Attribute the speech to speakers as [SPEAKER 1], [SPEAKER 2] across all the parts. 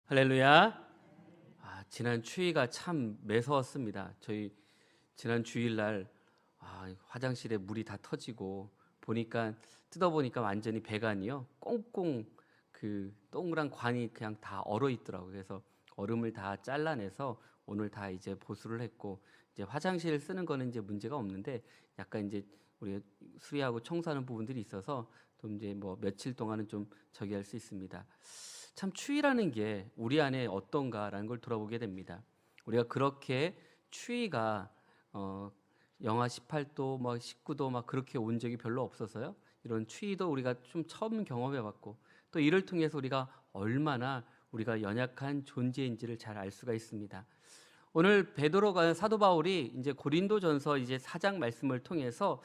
[SPEAKER 1] 할렐루야. 지난 추위가 참 매서웠습니다. 저희 지난 주일날 화장실에 물이 다 터지고 보니까 뜯어보니까 완전히 배관이요 꽁꽁 그 동그란 관이 그냥 다 얼어 있더라고요. 그래서 얼음을 다 잘라내서 오늘 다 이제 보수를 했고, 이제 화장실 쓰는 거는 이제 문제가 없는데 약간 이제 우리가 수리하고 청소하는 부분들이 있어서 좀 이제 뭐 며칠 동안은 좀 저기 할 수 있습니다. 참 추위라는 게 우리 안에 어떤가라는 걸 돌아보게 됩니다. 우리가 그렇게 추위가 영하 18도 막 19도 막 그렇게 온 적이 별로 없어서요. 이런 추위도 우리가 좀 처음 경험해 봤고, 또 이를 통해서 우리가 얼마나 우리가 연약한 존재인지를 잘 알 수가 있습니다. 오늘 베드로가 사도 바울이 이제 고린도전서 이제 4장 말씀을 통해서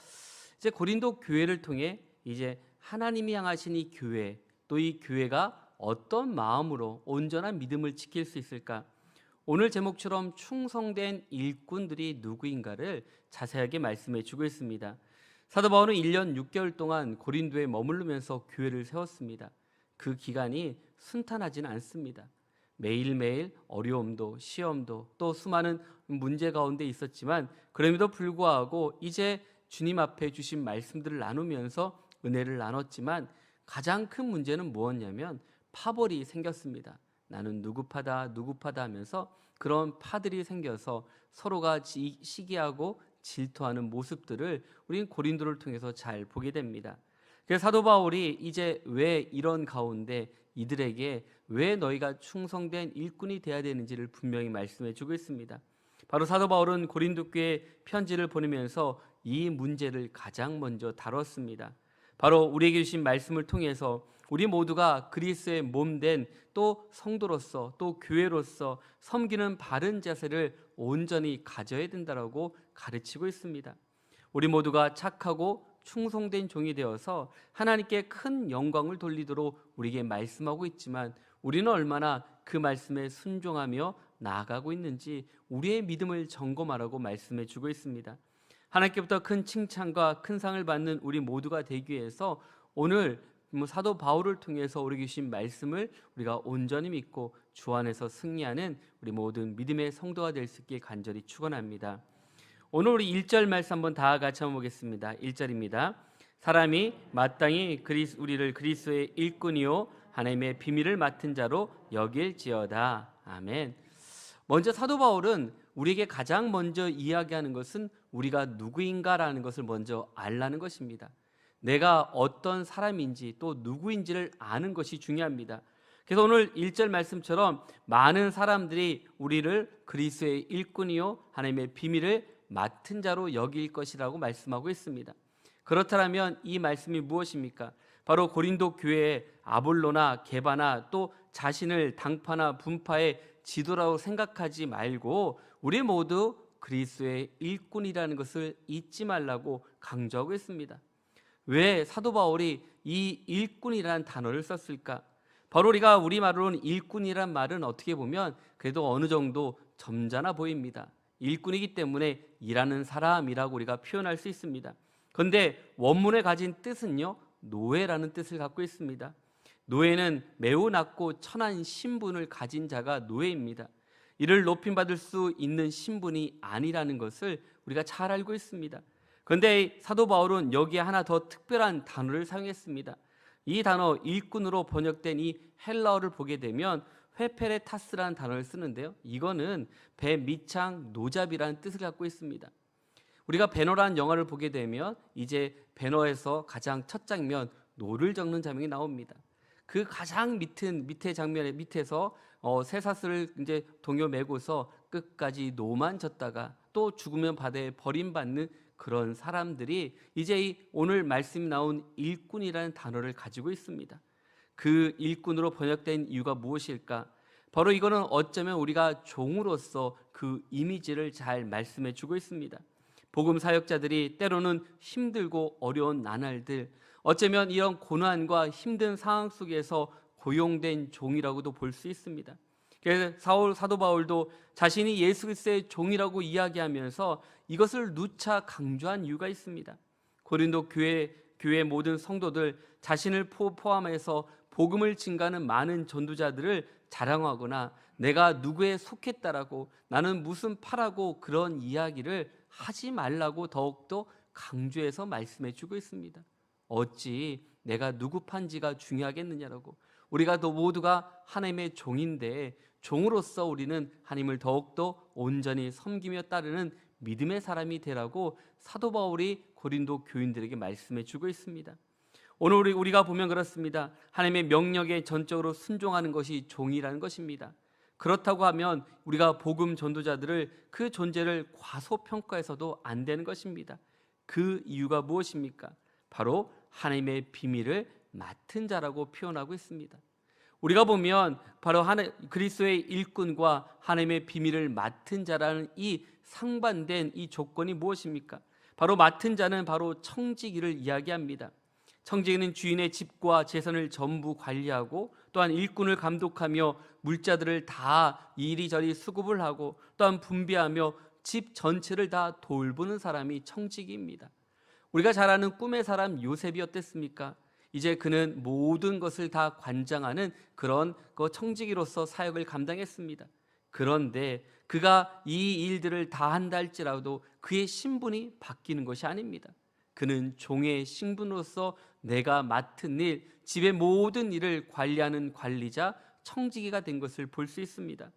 [SPEAKER 1] 이제 고린도 교회를 통해 이제 하나님이 향하신 이 교회, 또 이 교회가 어떤 마음으로 온전한 믿음을 지킬 수 있을까? 오늘 제목처럼 충성된 일꾼들이 누구인가를 자세하게 말씀해 주고 있습니다. 사도 바울은 1년 6개월 동안 고린도에 머무르면서 교회를 세웠습니다. 그 기간이 순탄하지는 않습니다. 매일매일 어려움도 시험도 또 수많은 문제 가운데 있었지만, 그럼에도 불구하고 이제 주님 앞에 주신 말씀들을 나누면서 은혜를 나눴지만, 가장 큰 문제는 무엇이냐면 파벌이 생겼습니다. 나는 누구 파다 하면서 그런 파들이 생겨서 서로가 시기하고 질투하는 모습들을 우리는 고린도를 통해서 잘 보게 됩니다. 그래서 사도 바울이 이제 왜 이런 가운데 이들에게 왜 너희가 충성된 일꾼이 되어야 되는지를 분명히 말씀해 주고 있습니다. 바로 사도 바울은 고린도 교회에 편지를 보내면서 이 문제를 가장 먼저 다뤘습니다. 바로 우리에게 주신 말씀을 통해서 우리 모두가 그리스도의 몸된 또 성도로서 또 교회로서 섬기는 바른 자세를 온전히 가져야 된다라고 가르치고 있습니다. 우리 모두가 착하고 충성된 종이 되어서 하나님께 큰 영광을 돌리도록 우리에게 말씀하고 있지만, 우리는 얼마나 그 말씀에 순종하며 나아가고 있는지 우리의 믿음을 점검하라고 말씀해 주고 있습니다. 하나님께부터 큰 칭찬과 큰 상을 받는 우리 모두가 되기 위해서 오늘 사도 바울을 통해서 우리 주신 말씀을 우리가 온전히 믿고 주 안에서 승리하는 우리 모든 믿음의 성도가 될 수 있게 간절히 축원합니다. 오늘 우리 1절 말씀 한번 다 같이 한번 보겠습니다. 1절입니다. 사람이 마땅히 우리를 그리스도의 일꾼이요 하나님의 비밀을 맡은 자로 여길지어다. 아멘. 먼저 사도 바울은 우리에게 가장 먼저 이야기하는 것은 우리가 누구인가라는 것을 먼저 알라는 것입니다. 내가 어떤 사람인지 또 누구인지를 아는 것이 중요합니다. 그래서 오늘 1절 말씀처럼 많은 사람들이 우리를 그리스도의 일꾼이요 하나님의 비밀을 맡은 자로 여길 것이라고 말씀하고 있습니다. 그렇다면 이 말씀이 무엇입니까? 바로 고린도 교회에 아볼로나 게바나 또 자신을 당파나 분파의 지도라고 생각하지 말고 우리 모두 그리스도의 일꾼이라는 것을 잊지 말라고 강조하고 있습니다. 왜 사도 바울이 이 일꾼이라는 단어를 썼을까? 바로 우리가 우리말로는 일꾼이란 말은 어떻게 보면 그래도 어느 정도 점잖아 보입니다. 일꾼이기 때문에 일하는 사람이라고 우리가 표현할 수 있습니다. 그런데 원문에 가진 뜻은요, 노예라는 뜻을 갖고 있습니다. 노예는 매우 낮고 천한 신분을 가진 자가 노예입니다. 이를 높임받을 수 있는 신분이 아니라는 것을 우리가 잘 알고 있습니다. 그런데 사도 바울은 여기에 하나 더 특별한 단어를 사용했습니다. 이 단어 일꾼으로 번역된 이 헬라어를 보게 되면 회페레타스라는 단어를 쓰는데요, 이거는 배 밑창 노잡이라는 뜻을 갖고 있습니다. 우리가 배너라는 영화를 보게 되면 이제 배너에서 가장 첫 장면 노를 적는 장면이 나옵니다. 그 가장 밑에 장면의 밑에서 쇠사슬을 이제 동요 메고서 끝까지 노만 졌다가 또 죽으면 바다에 버림받는 그런 사람들이 이제 이 오늘 말씀이 나온 일꾼이라는 단어를 가지고 있습니다. 그 일꾼으로 번역된 이유가 무엇일까? 바로 이거는 어쩌면 우리가 종으로서 그 이미지를 잘 말씀해 주고 있습니다. 복음 사역자들이 때로는 힘들고 어려운 나날들, 어쩌면 이런 고난과 힘든 상황 속에서 고용된 종이라고도 볼 수 있습니다. 그래서 사도 바울도 자신이 예수 그리스도의 종이라고 이야기하면서 이것을 누차 강조한 이유가 있습니다. 고린도 교회 교회 모든 성도들 자신을 포함해서 복음을 증가하는 많은 전도자들을 자랑하거나 내가 누구에 속했다라고 나는 무슨 파라고 그런 이야기를 하지 말라고 더욱더 강조해서 말씀해 주고 있습니다. 어찌 내가 누구 판지가 중요하겠느냐라고. 우리가 모두가 하나님의 종인데 종으로서 우리는 하나님을 더욱더 온전히 섬기며 따르는 믿음의 사람이 되라고 사도 바울이 고린도 교인들에게 말씀해 주고 있습니다. 오늘 우리가 보면 그렇습니다. 하나님의 명령에 전적으로 순종하는 것이 종이라는 것입니다. 그렇다고 하면 우리가 복음 전도자들을 그 존재를 과소평가해서도 안 되는 것입니다. 그 이유가 무엇입니까? 바로 하나님의 비밀을 맡은 자라고 표현하고 있습니다. 우리가 보면 바로 그리스도의 일꾼과 하나님의 비밀을 맡은 자라는 이 상반된 이 조건이 무엇입니까? 바로 맡은 자는 바로 청지기를 이야기합니다. 청지기는 주인의 집과 재산을 전부 관리하고 또한 일꾼을 감독하며 물자들을 다 이리저리 수급을 하고 또한 분배하며 집 전체를 다 돌보는 사람이 청지기입니다. 우리가 잘 아는 꿈의 사람 요셉이 어땠습니까? 이제 그는 모든 것을 다 관장하는 그런 청지기로서 사역을 감당했습니다. 그런데 그가 이 일들을 다 한다 할지라도 그의 신분이 바뀌는 것이 아닙니다. 그는 종의 신분으로서 내가 맡은 일, 집의 모든 일을 관리하는 관리자, 청지기가 된 것을 볼 수 있습니다.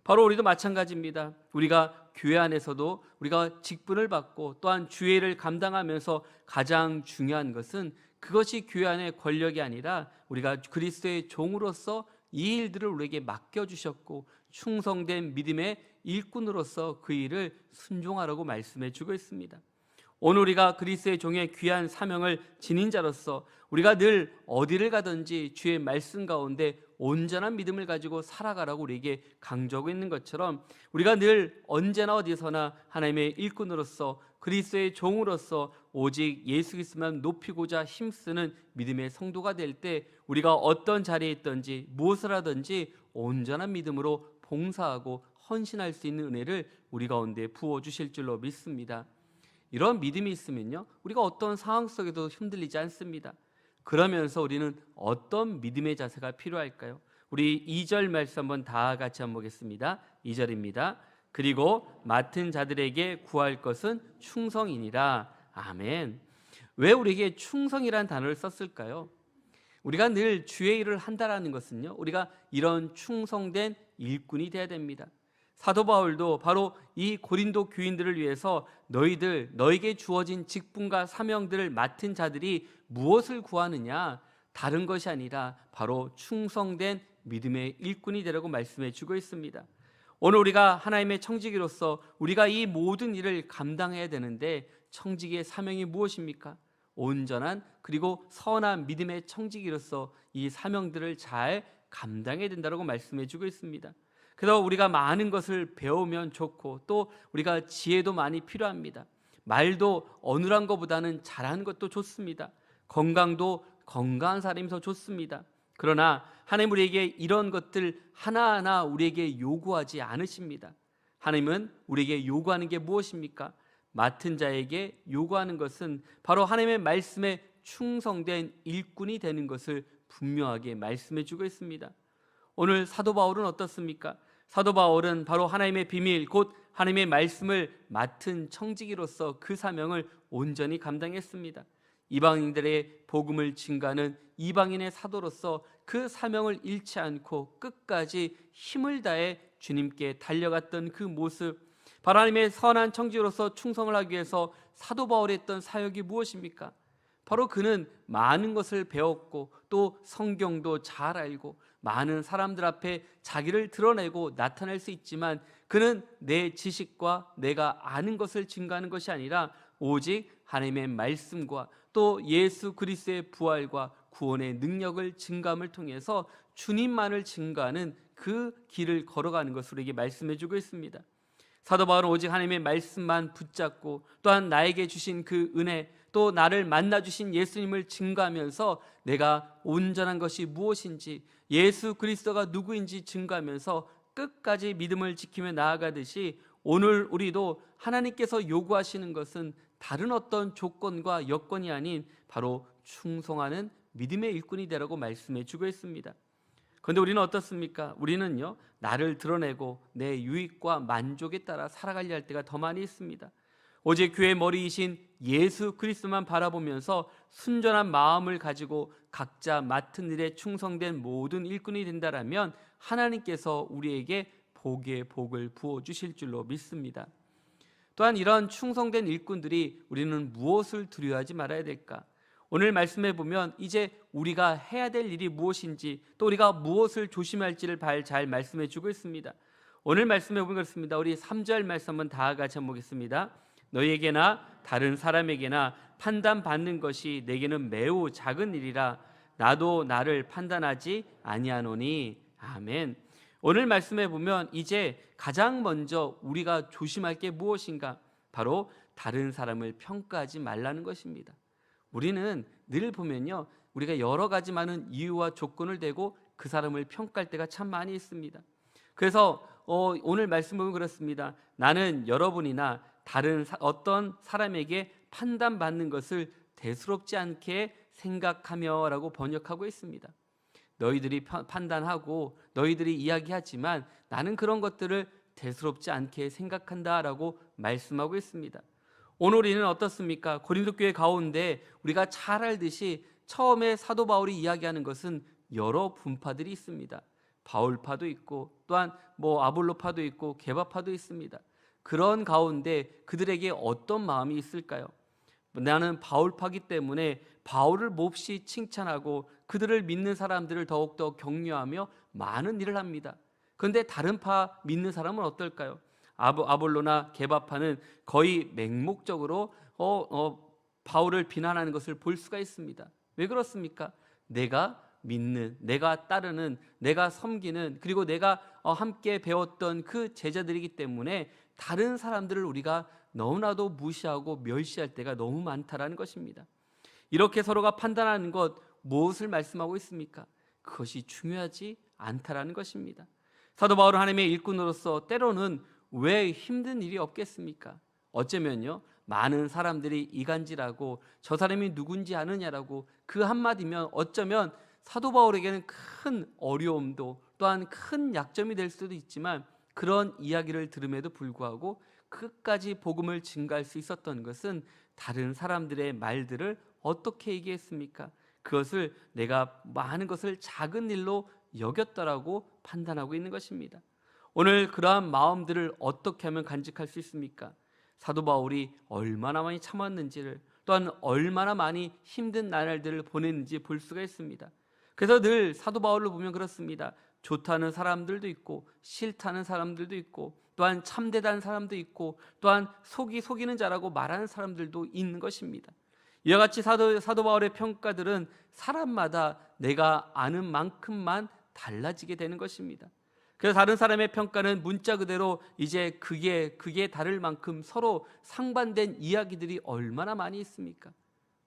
[SPEAKER 1] 바로 우리도 마찬가지입니다. 우리가 교회 안에서도 우리가 직분을 받고 또한 주일을 감당하면서 가장 중요한 것은 그것이 교회 안의 권력이 아니라 우리가 그리스도의 종으로서 이 일들을 우리에게 맡겨주셨고 충성된 믿음의 일꾼으로서 그 일을 순종하라고 말씀해 주고 있습니다. 오늘 우리가 그리스도의 종의 귀한 사명을 지닌 자로서 우리가 늘 어디를 가든지 주의 말씀 가운데 온전한 믿음을 가지고 살아가라고 우리에게 강조하고 있는 것처럼 우리가 늘 언제나 어디서나 하나님의 일꾼으로서 그리스도의 종으로서 오직 예수 그리스도만 높이고자 힘쓰는 믿음의 성도가 될 때 우리가 어떤 자리에 있든지 무엇을 하든지 온전한 믿음으로 봉사하고 헌신할 수 있는 은혜를 우리 가운데 부어주실 줄로 믿습니다. 이런 믿음이 있으면요 우리가 어떤 상황 속에도 흔들리지 않습니다. 그러면서 우리는 어떤 믿음의 자세가 필요할까요? 우리 2절 말씀 한번 다 같이 한번 보겠습니다. 2절입니다. 그리고 맡은 자들에게 구할 것은 충성이니라. 아멘. 왜 우리에게 충성이라는 단어를 썼을까요? 우리가 늘 주의 일을 한다라는 것은요 우리가 이런 충성된 일꾼이 되어야 됩니다. 사도 바울도 바로 이 고린도 교인들을 위해서 너에게 주어진 직분과 사명들을 맡은 자들이 무엇을 구하느냐? 다른 것이 아니라 바로 충성된 믿음의 일꾼이 되라고 말씀해 주고 있습니다. 오늘 우리가 하나님의 청지기로서 우리가 이 모든 일을 감당해야 되는데 청지기의 사명이 무엇입니까? 온전한 그리고 선한 믿음의 청지기로서 이 사명들을 잘 감당해야 된다고 말씀해 주고 있습니다. 그래서 우리가 많은 것을 배우면 좋고 또 우리가 지혜도 많이 필요합니다. 말도 어눌한 것보다는 잘하는 것도 좋습니다. 건강도 건강한 사람이 더 좋습니다. 그러나 하나님 우리에게 이런 것들 하나하나 우리에게 요구하지 않으십니다. 하나님은 우리에게 요구하는 게 무엇입니까? 맡은 자에게 요구하는 것은 바로 하나님의 말씀에 충성된 일꾼이 되는 것을 분명하게 말씀해 주고 있습니다. 오늘 사도 바울은 어떻습니까? 사도 바울은 바로 하나님의 비밀 곧 하나님의 말씀을 맡은 청지기로서 그 사명을 온전히 감당했습니다. 이방인들의 복음을 증가하는 이방인의 사도로서 그 사명을 잃지 않고 끝까지 힘을 다해 주님께 달려갔던 그 모습, 바로 하나님의 선한 청지기로서 충성을 하기 위해서 사도 바울이 했던 사역이 무엇입니까? 바로 그는 많은 것을 배웠고 또 성경도 잘 알고 많은 사람들 앞에 자기를 드러내고 나타낼 수 있지만 그는 내 지식과 내가 아는 것을 증거하는 것이 아니라 오직 하나님의 말씀과 또 예수 그리스도의 부활과 구원의 능력을 증거함을 통해서 주님만을 증거하는 그 길을 걸어가는 것을 우리에게 말씀해 주고 있습니다. 사도 바울은 오직 하나님의 말씀만 붙잡고 또한 나에게 주신 그 은혜 또 나를 만나 주신 예수님을 증거하면서 내가 온전한 것이 무엇인지 예수 그리스도가 누구인지 증거하면서 끝까지 믿음을 지키며 나아가듯이 오늘 우리도 하나님께서 요구하시는 것은 다른 어떤 조건과 여건이 아닌 바로 충성하는 믿음의 일꾼이 되라고 말씀해 주고 있습니다. 그런데 우리는 어떻습니까? 우리는요, 나를 드러내고 내 유익과 만족에 따라 살아가려 할 때가 더 많이 있습니다. 오직 교회의 머리이신 예수 그리스도만 바라보면서 순전한 마음을 가지고 각자 맡은 일에 충성된 모든 일꾼이 된다라면 하나님께서 우리에게 복의 복을 부어주실 줄로 믿습니다. 또한 이런 충성된 일꾼들이 우리는 무엇을 두려워하지 말아야 될까? 오늘 말씀해 보면 이제 우리가 해야 될 일이 무엇인지, 또 우리가 무엇을 조심할지를 잘 말씀해 주고 있습니다. 오늘 말씀해 보면 그렇습니다. 우리 3절 말씀 한번 다 같이 한번 보겠습니다. 너희에게나 다른 사람에게나 판단받는 것이 내게는 매우 작은 일이라 나도 나를 판단하지 아니하노니. 아멘. 오늘 말씀해 보면 이제 가장 먼저 우리가 조심할 게 무엇인가? 바로 다른 사람을 평가하지 말라는 것입니다. 우리는 늘 보면요, 우리가 여러 가지 많은 이유와 조건을 대고 그 사람을 평가할 때가 참 많이 있습니다. 그래서 오늘 말씀 보면 그렇습니다. 나는 여러분이나 다른 어떤 사람에게 판단받는 것을 대수롭지 않게 생각하며 라고 번역하고 있습니다. 너희들이 판단하고 너희들이 이야기하지만 나는 그런 것들을 대수롭지 않게 생각한다라고 말씀하고 있습니다. 오늘 우리는 어떻습니까? 고린도 교회 가운데 우리가 잘 알듯이 처음에 사도 바울이 이야기하는 것은 여러 분파들이 있습니다. 바울파도 있고 또한 아볼로파도 있고 게바파도 있습니다. 그런 가운데 그들에게 어떤 마음이 있을까요? 나는 바울파기 때문에 바울을 몹시 칭찬하고 그들을 믿는 사람들을 더욱더 격려하며 많은 일을 합니다. 그런데 다른 파 믿는 사람은 어떨까요? 아볼로나 게바파는 거의 맹목적으로 바울을 비난하는 것을 볼 수가 있습니다. 왜 그렇습니까? 내가 믿는, 내가 따르는, 내가 섬기는, 그리고 내가 함께 배웠던 그 제자들이기 때문에 다른 사람들을 우리가 너무나도 무시하고 멸시할 때가 너무 많다라는 것입니다. 이렇게 서로가 판단하는 것, 무엇을 말씀하고 있습니까? 그것이 중요하지 않다라는 것입니다. 사도 바울은 하나님의 일꾼으로서 때로는 왜 힘든 일이 없겠습니까? 어쩌면요, 많은 사람들이 이간질하고 저 사람이 누군지 아느냐라고 그 한마디면 어쩌면 사도 바울에게는 큰 어려움도 또한 큰 약점이 될 수도 있지만 그런 이야기를 들음에도 불구하고 끝까지 복음을 증가할 수 있었던 것은 다른 사람들의 말들을 어떻게 얘기했습니까? 그것을 내가 많은 것을 작은 일로 여겼다라고 판단하고 있는 것입니다. 오늘 그러한 마음들을 어떻게 하면 간직할 수 있습니까? 사도 바울이 얼마나 많이 참았는지를, 또한 얼마나 많이 힘든 나날들을 보냈는지 볼 수가 있습니다. 그래서 늘 사도 바울을 보면 그렇습니다. 좋다는 사람들도 있고 싫다는 사람들도 있고 또한 참되다는 사람도 있고 또한 속이는 자라고 말하는 사람들도 있는 것입니다. 이와 같이 사도 바울의 평가들은 사람마다 내가 아는 만큼만 달라지게 되는 것입니다. 그래서 다른 사람의 평가는 문자 그대로 이제 그게 다를 만큼 서로 상반된 이야기들이 얼마나 많이 있습니까?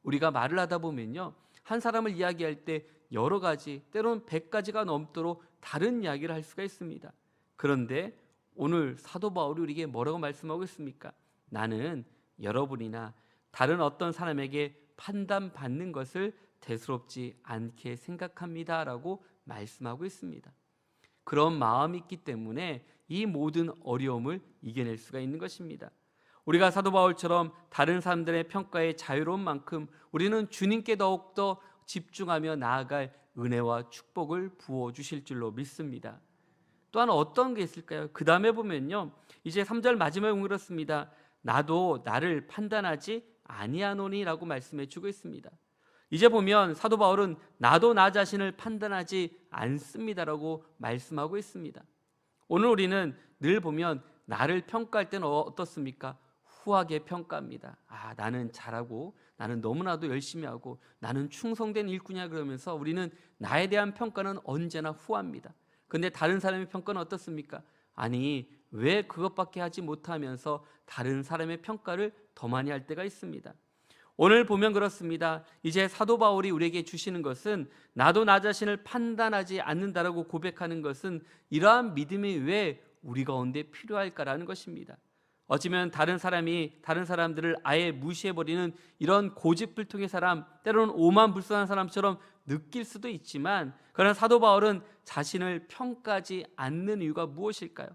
[SPEAKER 1] 우리가 말을 하다 보면요, 한 사람을 이야기할 때 여러 가지, 때로는 100가지가 넘도록 다른 이야기를 할 수가 있습니다. 그런데 오늘 사도 바울이 우리에게 뭐라고 말씀하고 있습니까? 나는 여러분이나 다른 어떤 사람에게 판단받는 것을 대수롭지 않게 생각합니다 라고 말씀하고 있습니다. 그런 마음이 있기 때문에 이 모든 어려움을 이겨낼 수가 있는 것입니다. 우리가 사도 바울처럼 다른 사람들의 평가에 자유로운 만큼 우리는 주님께 더욱더 집중하며 나아갈 은혜와 축복을 부어주실 줄로 믿습니다. 또한 어떤 게 있을까요? 그 다음에 보면요, 이제 3절 마지막에 보면 그렇습니다. 나도 나를 판단하지 아니하노니 라고 말씀해 주고 있습니다. 이제 보면 사도 바울은 나도 나 자신을 판단하지 않습니다라고 말씀하고 있습니다. 오늘 우리는 늘 보면 나를 평가할 때는 어떻습니까? 후하게 평가합니다. 나는 잘하고 나는 너무나도 열심히 하고 나는 충성된 일꾼이야 그러면서 우리는 나에 대한 평가는 언제나 후합니다. 그런데 다른 사람의 평가는 어떻습니까? 아니, 왜 그것밖에 하지 못하면서 다른 사람의 평가를 더 많이 할 때가 있습니다. 오늘 보면 그렇습니다. 이제 사도 바울이 우리에게 주시는 것은 나도 나 자신을 판단하지 않는다라고 고백하는 것은 이러한 믿음이 왜 우리 가운데 필요할까라는 것입니다. 어쩌면 다른 사람들을 아예 무시해버리는 이런 고집불통의 사람, 때로는 오만불선한 사람처럼 느낄 수도 있지만, 그러나 사도 바울은 자신을 평가하지 않는 이유가 무엇일까요?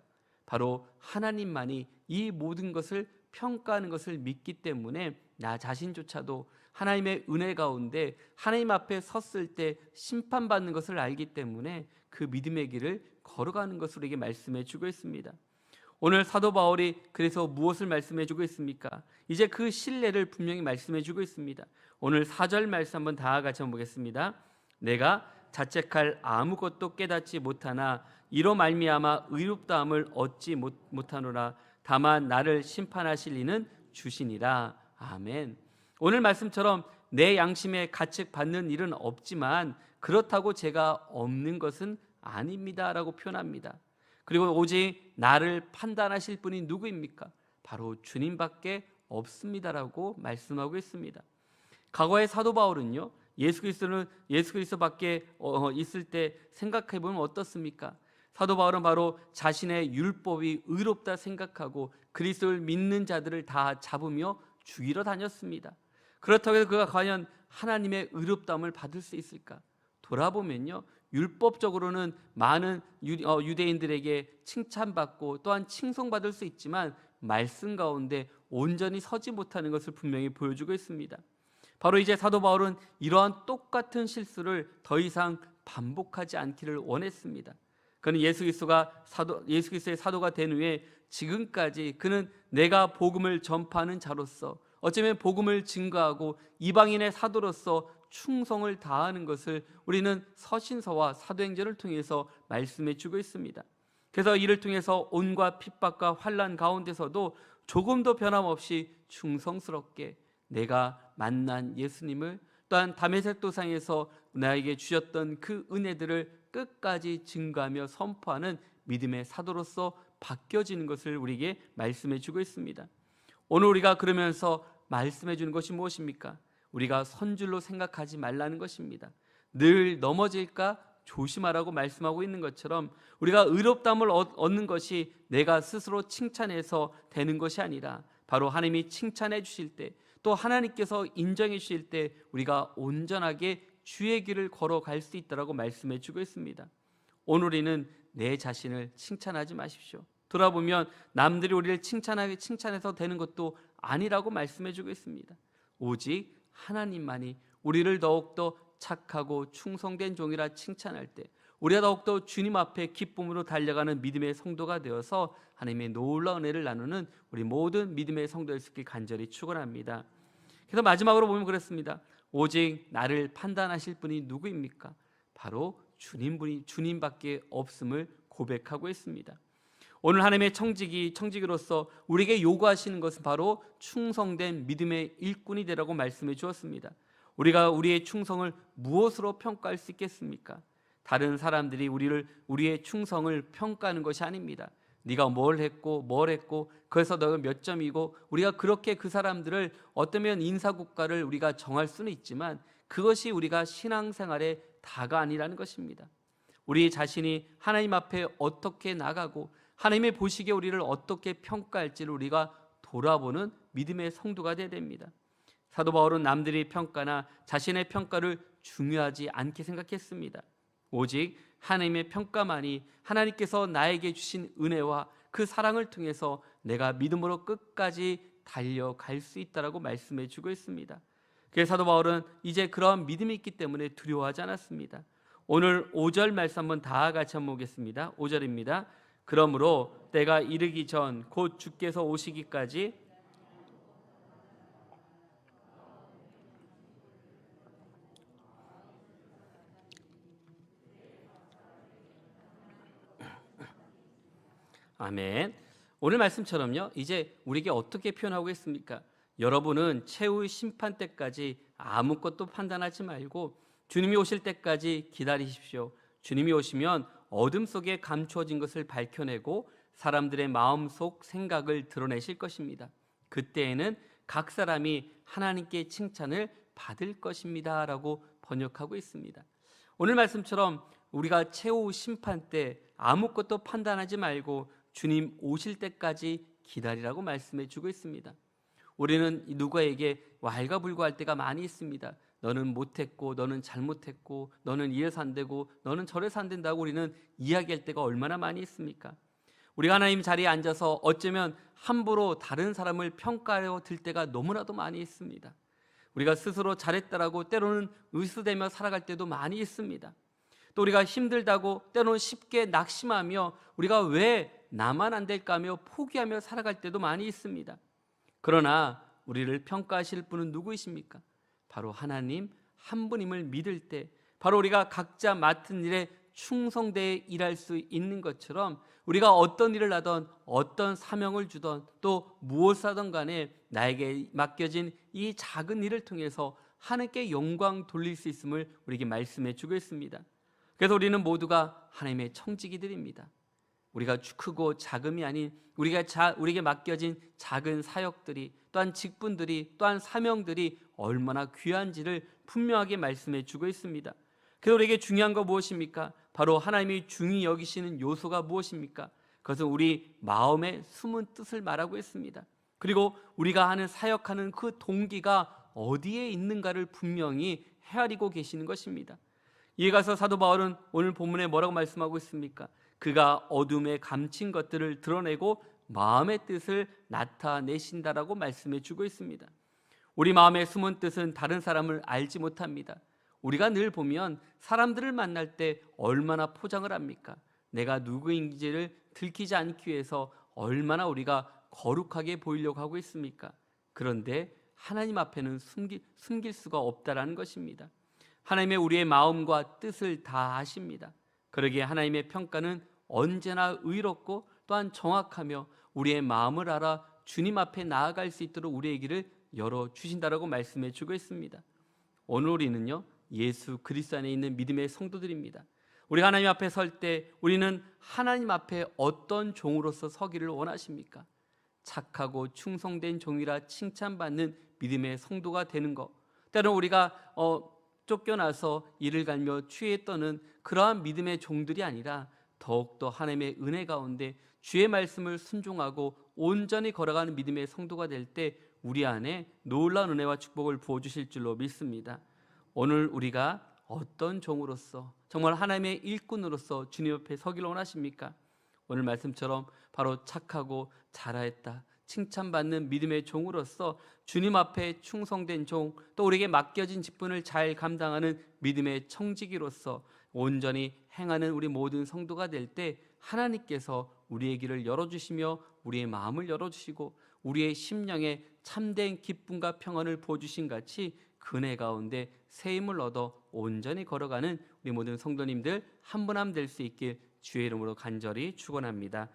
[SPEAKER 1] 바로 하나님만이 이 모든 것을 평가하는 것을 믿기 때문에 나 자신조차도 하나님의 은혜 가운데 하나님 앞에 섰을 때 심판받는 것을 알기 때문에 그 믿음의 길을 걸어가는 것을 우리에게 말씀해 주고 있습니다. 오늘 사도 바울이 그래서 무엇을 말씀해 주고 있습니까? 이제 그 신뢰를 분명히 말씀해 주고 있습니다. 오늘 4절 말씀 한번 다 같이 한번 보겠습니다. 내가 자책할 아무것도 깨닫지 못하나 이로 말미암아 의롭다함을 얻지 못하노라. 다만 나를 심판하실 이는 주시니라. 아멘. 오늘 말씀처럼 내 양심에 가책받는 일은 없지만 그렇다고 제가 없는 것은 아닙니다 라고 표현합니다. 그리고 오직 나를 판단하실 분이 누구입니까? 바로 주님밖에 없습니다라고 말씀하고 있습니다. 과거의 사도 바울은요, 예수 그리스도밖에 있을 때 생각해 보면 어떻습니까? 사도 바울은 바로 자신의 율법이 의롭다 생각하고 그리스도를 믿는 자들을 다 잡으며 죽이러 다녔습니다. 그렇다고 해서 그가 과연 하나님의 의롭다함을 받을 수 있을까? 돌아보면요, 율법적으로는 많은 유대인들에게 칭찬받고 또한 칭송받을 수 있지만 말씀 가운데 온전히 서지 못하는 것을 분명히 보여주고 있습니다. 바로 이제 사도 바울은 이러한 똑같은 실수를 더 이상 반복하지 않기를 원했습니다. 그는 예수 그리스도의 사도가 된 후에 지금까지 그는 내가 복음을 전파하는 자로서, 어쩌면 복음을 증거하고 이방인의 사도로서 충성을 다하는 것을 우리는 서신서와 사도행전을 통해서 말씀해 주고 있습니다. 그래서 이를 통해서 온갖 핍박과 환난 가운데서도 조금도 변함없이 충성스럽게 내가 만난 예수님을, 또한 다메섹 도상에서 나에게 주셨던 그 은혜들을 끝까지 증거하며 선포하는 믿음의 사도로서 바뀌어지는 것을 우리에게 말씀해 주고 있습니다. 오늘 우리가 그러면서 말씀해 주는 것이 무엇입니까? 우리가 선줄로 생각하지 말라는 것입니다. 늘 넘어질까 조심하라고 말씀하고 있는 것처럼 우리가 의롭다함을 얻는 것이 내가 스스로 칭찬해서 되는 것이 아니라 바로 하나님이 칭찬해 주실 때, 또 하나님께서 인정해 주실 때 우리가 온전하게 주의 길을 걸어갈 수 있다라고 말씀해 주고 있습니다. 오늘 우리는 내 자신을 칭찬하지 마십시오. 돌아보면 남들이 우리를 칭찬해서 되는 것도 아니라고 말씀해 주고 있습니다. 오직 하나님만이 우리를 더욱더 착하고 충성된 종이라 칭찬할 때 우리가 더욱더 주님 앞에 기쁨으로 달려가는 믿음의 성도가 되어서 하나님의 놀라운 은혜를 나누는 우리 모든 믿음의 성도일 수 있길 간절히 축원합니다. 그래서 마지막으로 보면 그렇습니다. 오직 나를 판단하실 분이 누구입니까? 바로 주님밖에 없음을 고백하고 있습니다. 오늘 하나님의 청지기로서 우리에게 요구하시는 것은 바로 충성된 믿음의 일꾼이 되라고 말씀해 주었습니다. 우리가 우리의 충성을 무엇으로 평가할 수 있겠습니까? 다른 사람들이 우리의 충성을 평가하는 것이 아닙니다. 네가 뭘 했고 그래서 너가 몇 점이고, 우리가 그렇게 그 사람들을 어쩌면 인사국가를 우리가 정할 수는 있지만 그것이 우리가 신앙생활의 다가 아니라는 것입니다. 우리 자신이 하나님 앞에 어떻게 나가고 하나님의 보시기에 우리를 어떻게 평가할지를 우리가 돌아보는 믿음의 성도가 되어야 됩니다. 사도 바울은 남들의 평가나 자신의 평가를 중요하지 않게 생각했습니다. 오직 하나님의 평가만이 하나님께서 나에게 주신 은혜와 그 사랑을 통해서 내가 믿음으로 끝까지 달려갈 수 있다라고 말씀해 주고 있습니다. 그래서 사도 바울은 이제 그러한 믿음이 있기 때문에 두려워하지 않았습니다. 오늘 5절 말씀 한번 다 같이 한번 보겠습니다. 5절입니다. 그러므로 때가 이르기 전 곧 주께서 오시기까지 아멘. 오늘 말씀처럼요, 이제 우리에게 어떻게 표현하고 있습니까? 여러분은 최후의 심판 때까지 아무것도 판단하지 말고 주님이 오실 때까지 기다리십시오. 주님이 오시면 어둠 속에 감추어진 것을 밝혀내고 사람들의 마음속 생각을 드러내실 것입니다. 그때에는 각 사람이 하나님께 칭찬을 받을 것입니다 라고 번역하고 있습니다. 오늘 말씀처럼 우리가 최후 심판 때 아무것도 판단하지 말고 주님 오실 때까지 기다리라고 말씀해 주고 있습니다. 우리는 누구에게 왈가불고할 때가 많이 있습니다. 너는 못했고, 너는 잘못했고, 너는 이래서 안 되고, 너는 저래서 안 된다고 우리는 이야기할 때가 얼마나 많이 있습니까? 우리가 하나님 자리에 앉아서 어쩌면 함부로 다른 사람을 평가하려 들 때가 너무나도 많이 있습니다. 우리가 스스로 잘했다라고 때로는 의수되며 살아갈 때도 많이 있습니다. 또 우리가 힘들다고 때로는 쉽게 낙심하며 우리가 왜 나만 안 될까 하며 포기하며 살아갈 때도 많이 있습니다. 그러나 우리를 평가하실 분은 누구이십니까? 바로 하나님 한 분임을 믿을 때, 바로 우리가 각자 맡은 일에 충성되어 일할 수 있는 것처럼 우리가 어떤 일을 하던 어떤 사명을 주던 또 무엇을 하던 간에 나에게 맡겨진 이 작은 일을 통해서 하나님께 영광 돌릴 수 있음을 우리에게 말씀해 주고 있습니다. 그래서 우리는 모두가 하나님의 청지기들입니다. 우리가 크고 작음이 아닌 우리에게 맡겨진 작은 사역들이, 또한 직분들이, 또한 사명들이 얼마나 귀한지를 분명하게 말씀해 주고 있습니다. 그래서 우리에게 중요한 거 무엇입니까? 바로 하나님이 중히 여기시는 요소가 무엇입니까? 그것은 우리 마음의 숨은 뜻을 말하고 있습니다. 그리고 우리가 하는 사역하는 그 동기가 어디에 있는가를 분명히 헤아리고 계시는 것입니다. 이에 가서 사도 바울은 오늘 본문에 뭐라고 말씀하고 있습니까? 그가 어둠에 감춘 것들을 드러내고 마음의 뜻을 나타내신다라고 말씀해 주고 있습니다. 우리 마음의 숨은 뜻은 다른 사람을 알지 못합니다. 우리가 늘 보면 사람들을 만날 때 얼마나 포장을 합니까? 내가 누구인지를 들키지 않기 위해서 얼마나 우리가 거룩하게 보이려고 하고 있습니까? 그런데 하나님 앞에는 숨길 수가 없다라는 것입니다. 하나님의 우리의 마음과 뜻을 다 아십니다. 그러기에 하나님의 평가는 언제나 의롭고 또한 정확하며 우리의 마음을 알아 주님 앞에 나아갈 수 있도록 우리의 길을 열어주신다라고 말씀해 주고 있습니다. 오늘 우리는요, 예수 그리스도 안에 있는 믿음의 성도들입니다. 우리가 하나님 앞에 설 때 우리는 하나님 앞에 어떤 종으로서 서기를 원하십니까? 착하고 충성된 종이라 칭찬받는 믿음의 성도가 되는 것, 때로 우리가 쫓겨나서 이를 갈며 취해 떠는 그러한 믿음의 종들이 아니라 더욱더 하나님의 은혜 가운데 주의 말씀을 순종하고 온전히 걸어가는 믿음의 성도가 될 때 우리 안에 놀라운 은혜와 축복을 부어주실 줄로 믿습니다. 오늘 우리가 어떤 종으로서, 정말 하나님의 일꾼으로서 주님 앞에 서기를 원하십니까? 오늘 말씀처럼 바로 착하고 잘하였다 칭찬받는 믿음의 종으로서 주님 앞에 충성된 종, 또 우리에게 맡겨진 직분을 잘 감당하는 믿음의 청지기로서 온전히 행하는 우리 모든 성도가 될 때 하나님께서 우리의 길을 열어주시며 우리의 마음을 열어주시고 우리의 심령에 참된 기쁨과 평안을 부어주신 같이 그네 가운데 새 힘을 얻어 온전히 걸어가는 우리 모든 성도님들 한 분 한 분 될 수 있길 주의 이름으로 간절히 축원합니다.